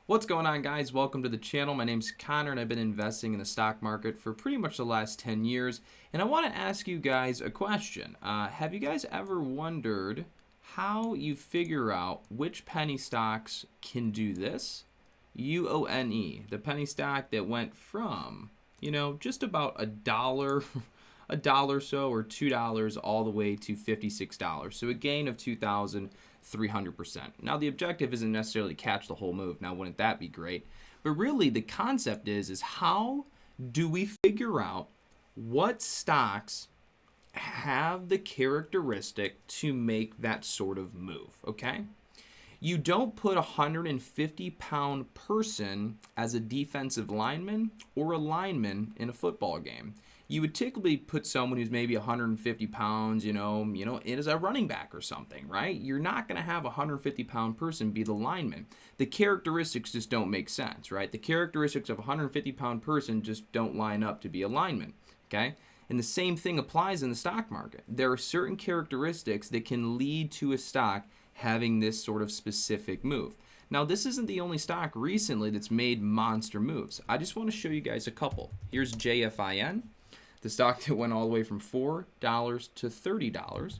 What's going on, guys? Welcome to the channel. My name's Connor and I've been investing in the stock market for pretty much the last 10 years. And I want to ask you guys a question. Have you guys ever wondered how you figure out which penny stocks can do this? UONE, the penny stock that went from, just about a dollar, a dollar so, or $2 all the way to $56. So a gain of 2,300%. Now the objective isn't necessarily to catch the whole move. Now wouldn't that be great? But really the concept is how do we figure out what stocks have the characteristic to make that sort of move, okay? You don't put a 150-pound person as a defensive lineman or a lineman in a football game. You would typically put someone who's maybe 150 pounds, as a running back or something, right? You're not going to have a 150-pound person be the lineman. The characteristics just don't make sense, right? The characteristics of a 150-pound person just don't line up to be a lineman, okay? And the same thing applies in the stock market. There are certain characteristics that can lead to a stock having this sort of specific move. Now, this isn't the only stock recently that's made monster moves. I just want to show you guys a couple. Here's JFIN, the stock that went all the way from $4 to $30.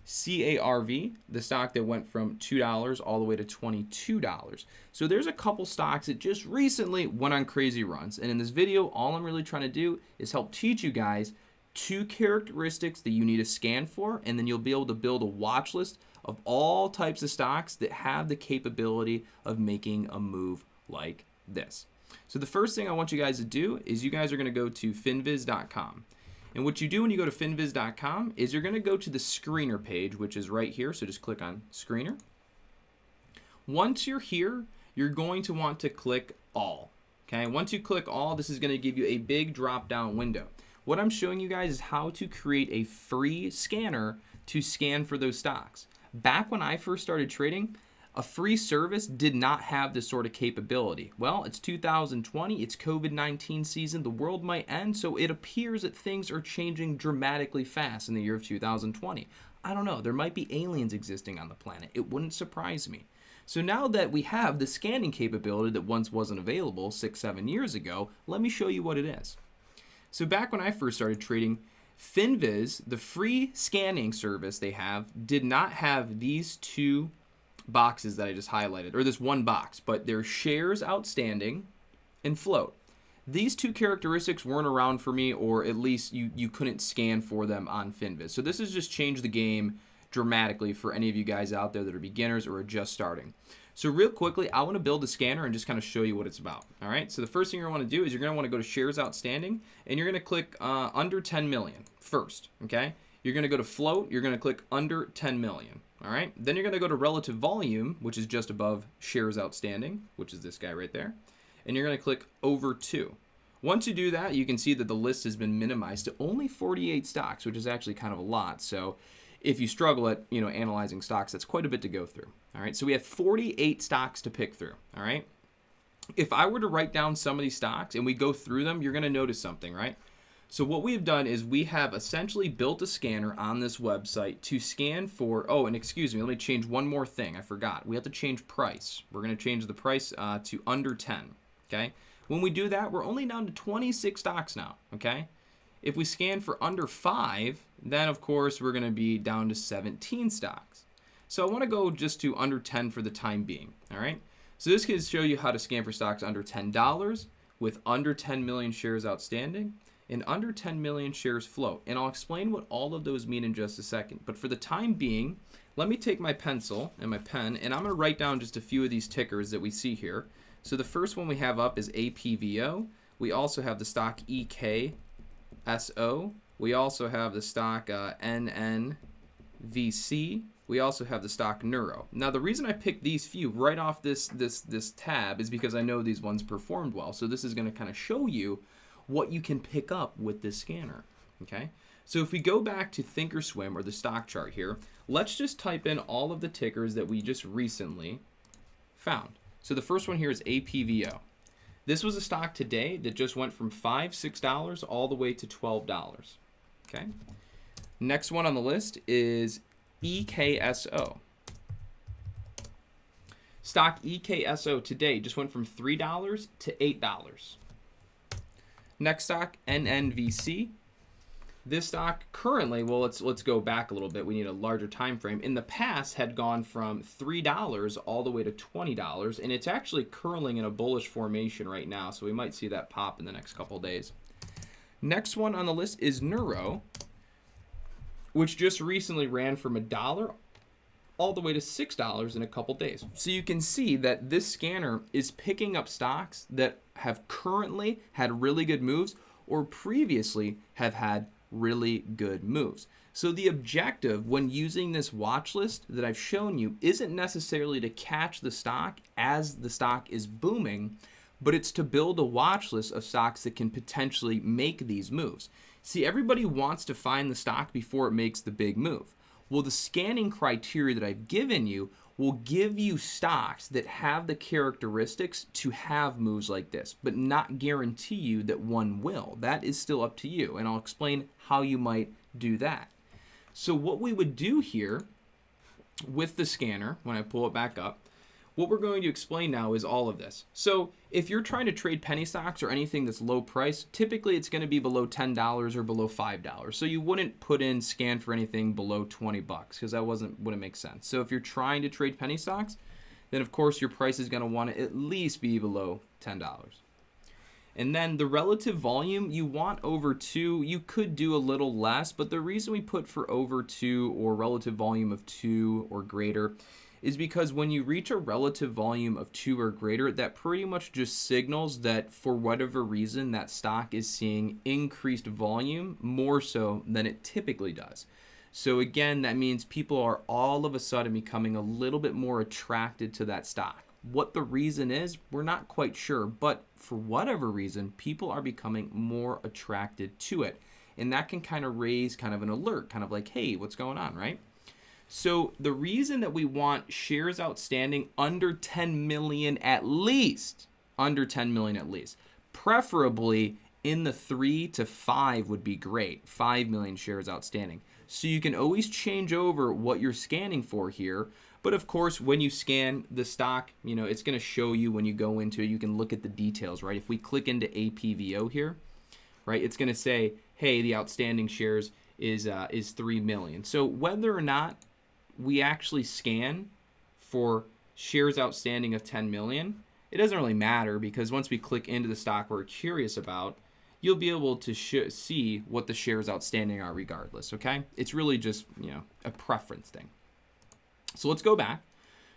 CARV, the stock that went from $2 all the way to $22. So there's a couple stocks that just recently went on crazy runs. And in this video, all I'm really trying to do is help teach you guys two characteristics that you need to scan for, and then you'll be able to build a watch list of all types of stocks that have the capability of making a move like this. So the first thing I want you guys to do is you guys are going to go to FINVIZ.com. And what you do when you go to FINVIZ.com is you're going to go to the screener page, which is right here. So just click on screener. Once you're here, you're going to want to click all. Okay, once you click all, this is going to give you a big drop down window. What I'm showing you guys is how to create a free scanner to scan for those stocks. Back when I first started trading, a free service did not have this sort of capability. Well, it's 2020, it's COVID-19 season, the world might end, so it appears that things are changing dramatically fast in the year of 2020. I don't know, there might be aliens existing on the planet. It wouldn't surprise me. So now that we have the scanning capability that once wasn't available 6-7 years ago, let me show you what it is. So back when I first started trading, FINVIZ, the free scanning service they have, did not have these two boxes that I just highlighted, or this one box, but their shares outstanding and float. These two characteristics weren't around for me, or at least you couldn't scan for them on FINVIZ. So this has just changed the game dramatically for any of you guys out there that are beginners or are just starting. So real quickly, I want to build a scanner and just kind of show you what it's about. All right, so the first thing you're going to want to do is you're going to want to go to shares outstanding, and you're going to click under 10 million first, okay? You're going to go to float, you're going to click under 10 million. All right, then you're going to go to relative volume, which is just above shares outstanding, which is this guy right there. And you're going to click over 2. Once you do that, you can see that the list has been minimized to only 48 stocks, which is actually kind of a lot. So if you struggle at, analyzing stocks, that's quite a bit to go through. All right, so we have 48 stocks to pick through. All right, if I were to write down some of these stocks and we go through them, you're going to notice something, right? So what we've done is we have essentially built a scanner on this website to scan for, oh, and excuse me, let me change one more thing. I forgot. We have to change price. We're going to change the price to under 10, okay? When we do that, we're only down to 26 stocks now, okay? If we scan for under 5, then of course we're going to be down to 17 stocks. So I want to go just to under 10 for the time being, all right? So this can show you how to scan for stocks under $10 with under 10 million shares outstanding and under 10 million shares float. And I'll explain what all of those mean in just a second. But for the time being, let me take my pencil and my pen, and I'm going to write down just a few of these tickers that we see here. So the first one we have up is APVO. We also have the stock EKSO. We also have the stock NNVC. We also have the stock Neuro. Now, the reason I picked these few right off this tab is because I know these ones performed well. So this is going to kind of show you what you can pick up with this scanner, okay? So if we go back to Thinkorswim or the stock chart here, let's just type in all of the tickers that we just recently found. So the first one here is APVO. This was a stock today that just went from $5-6 all the way to $12, okay? Next one on the list is EKSO. Stock EKSO today just went from $3 to $8. Next stock, NNVC. This stock currently, well, let's go back a little bit. We need a larger time frame. In the past, had gone from $3 all the way to $20, and it's actually curling in a bullish formation right now. So we might see that pop in the next couple of days. Next one on the list is Neuro, which just recently ran from $1 all the way to $6 in a couple days. So you can see that this scanner is picking up stocks that have currently had really good moves or previously have had really good moves. So the objective when using this watch list that I've shown you isn't necessarily to catch the stock as the stock is booming, but it's to build a watch list of stocks that can potentially make these moves. See, everybody wants to find the stock before it makes the big move. Well, the scanning criteria that I've given you will give you stocks that have the characteristics to have moves like this, but not guarantee you that one will. That is still up to you, and I'll explain how you might do that. So what we would do here with the scanner, when I pull it back up, what we're going to explain now is all of this. So if you're trying to trade penny stocks or anything that's low price, typically it's going to be below $10 or below $5. So you wouldn't put in scan for anything below $20 because that wouldn't make sense. So if you're trying to trade penny stocks, then of course your price is going to want to at least be below $10. And then the relative volume, you want over 2. You could do a little less, but the reason we put for over 2 or relative volume of 2 or greater is because when you reach a relative volume of 2 or greater, that pretty much just signals that for whatever reason that stock is seeing increased volume more so than it typically does. So again, that means people are all of a sudden becoming a little bit more attracted to that stock. What the reason is, we're not quite sure, but for whatever reason, people are becoming more attracted to it. And that can kind of raise kind of an alert, kind of like, hey, what's going on, right? So the reason that we want shares outstanding under 10 million at least, preferably in the 3 to 5 would be great, 5 million shares outstanding. So you can always change over what you're scanning for here. But of course, when you scan the stock, it's going to show you when you go into it, you can look at the details, right? If we click into APVO here, right, it's going to say, hey, the outstanding shares is 3 million. So whether or not we actually scan for shares outstanding of 10 million, it doesn't really matter because once we click into the stock we're curious about, you'll be able to see what the shares outstanding are regardless, okay? It's really just, a preference thing. So let's go back.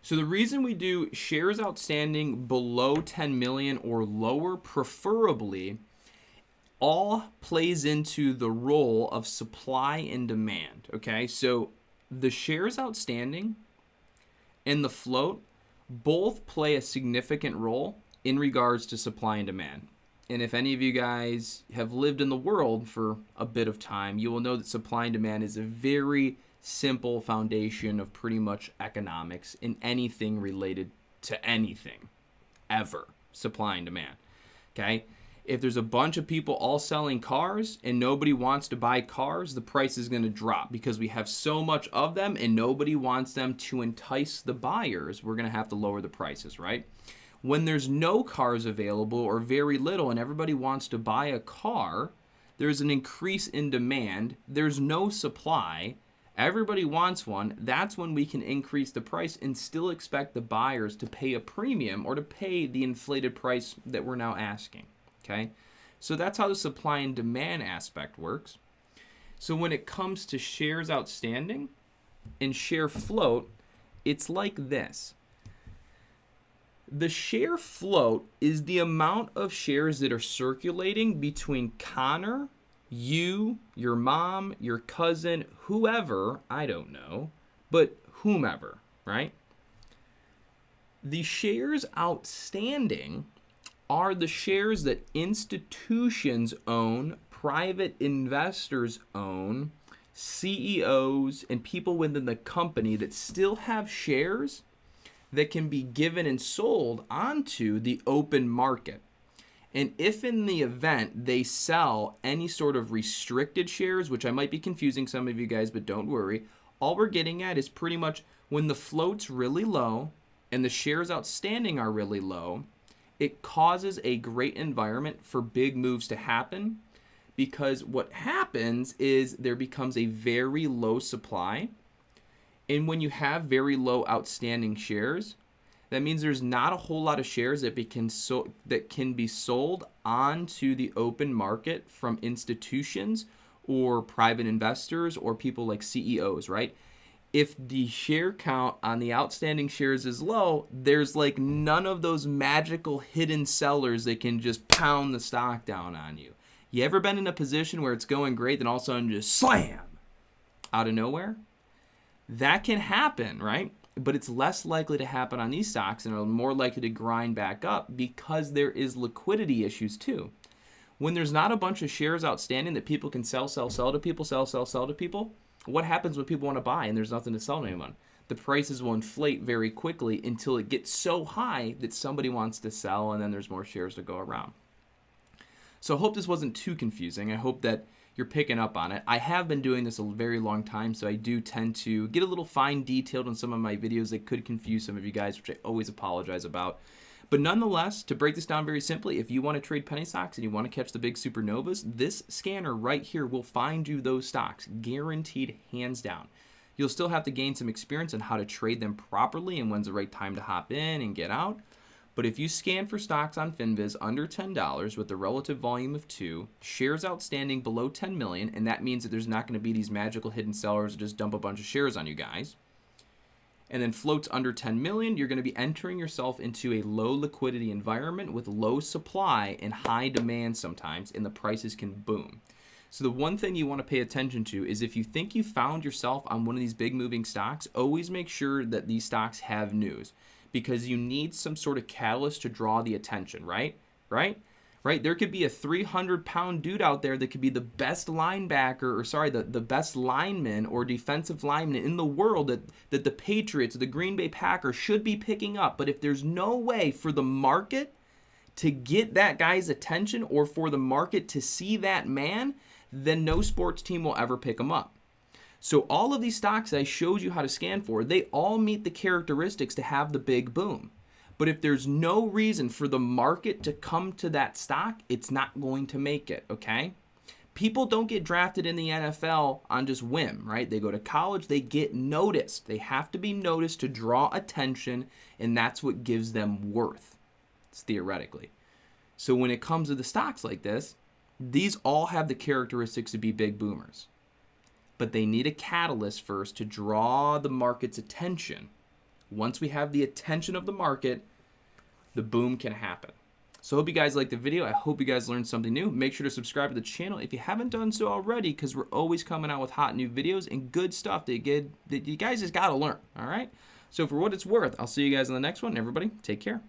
So the reason we do shares outstanding below 10 million or lower, preferably, all plays into the role of supply and demand, okay? So the shares outstanding and the float both play a significant role in regards to supply and demand. And if any of you guys have lived in the world for a bit of time, you will know that supply and demand is a very simple foundation of pretty much economics in anything related to anything, ever. Supply and demand, okay? If there's a bunch of people all selling cars and nobody wants to buy cars, the price is going to drop because we have so much of them and nobody wants them to entice the buyers. We're going to have to lower the prices, right? When there's no cars available or very little and everybody wants to buy a car, there's an increase in demand. There's no supply. Everybody wants one. That's when we can increase the price and still expect the buyers to pay a premium or to pay the inflated price that we're now asking. Okay, so that's how the supply and demand aspect works. So when it comes to shares outstanding and share float, it's like this. The share float is the amount of shares that are circulating between Connor, you, your mom, your cousin, whoever, I don't know, but whomever, right? The shares outstanding are the shares that institutions own, private investors own, CEOs, and people within the company that still have shares that can be given and sold onto the open market. And if in the event they sell any sort of restricted shares, which I might be confusing some of you guys, but don't worry, all we're getting at is pretty much when the float's really low and the shares outstanding are really low, it causes a great environment for big moves to happen, because what happens is there becomes a very low supply. And when you have very low outstanding shares, that means there's not a whole lot of shares that can be sold onto the open market from institutions or private investors or people like CEOs, right? If the share count on the outstanding shares is low, there's like none of those magical hidden sellers that can just pound the stock down on you. You ever been in a position where it's going great, then all of a sudden just slam out of nowhere? That can happen, right? But it's less likely to happen on these stocks and are more likely to grind back up because there is liquidity issues too. When there's not a bunch of shares outstanding that people can sell to people, sell to people, what happens when people want to buy and there's nothing to sell to anyone? The prices will inflate very quickly until it gets so high that somebody wants to sell, and then there's more shares to go around. So I hope this wasn't too confusing. I hope that you're picking up on it. I have been doing this a very long time, so I do tend to get a little fine detailed in some of my videos that could confuse some of you guys, which I always apologize about. But nonetheless, to break this down very simply, if you want to trade penny stocks and you want to catch the big supernovas, this scanner right here will find you those stocks, guaranteed, hands down. You'll still have to gain some experience on how to trade them properly and when's the right time to hop in and get out. But if you scan for stocks on FINVIZ under $10 with a relative volume of 2, shares outstanding below 10 million, and that means that there's not going to be these magical hidden sellers that just dump a bunch of shares on you guys, and then floats under 10 million, you're going to be entering yourself into a low liquidity environment with low supply and high demand sometimes, and the prices can boom. So the one thing you want to pay attention to is if you think you found yourself on one of these big moving stocks, always make sure that these stocks have news, because you need some sort of catalyst to draw the attention, right? There could be a 300-pound dude out there that could be the best linebacker, the best lineman or defensive lineman in the world that the Patriots or the Green Bay Packers should be picking up. But if there's no way for the market to get that guy's attention or for the market to see that man, then no sports team will ever pick him up. So all of these stocks I showed you how to scan for, they all meet the characteristics to have the big boom. But if there's no reason for the market to come to that stock, it's not going to make it, okay? People don't get drafted in the NFL on just whim, right? They go to college, they get noticed. They have to be noticed to draw attention, and that's what gives them worth, theoretically. So when it comes to the stocks like this, these all have the characteristics to be big boomers. But they need a catalyst first to draw the market's attention. Once we have the attention of the market, the boom can happen. So I hope you guys liked the video. I hope you guys learned something new. Make sure to subscribe to the channel if you haven't done so already, because we're always coming out with hot new videos and good stuff that you guys just got to learn, all right? So for what it's worth, I'll see you guys in the next one. Everybody, take care.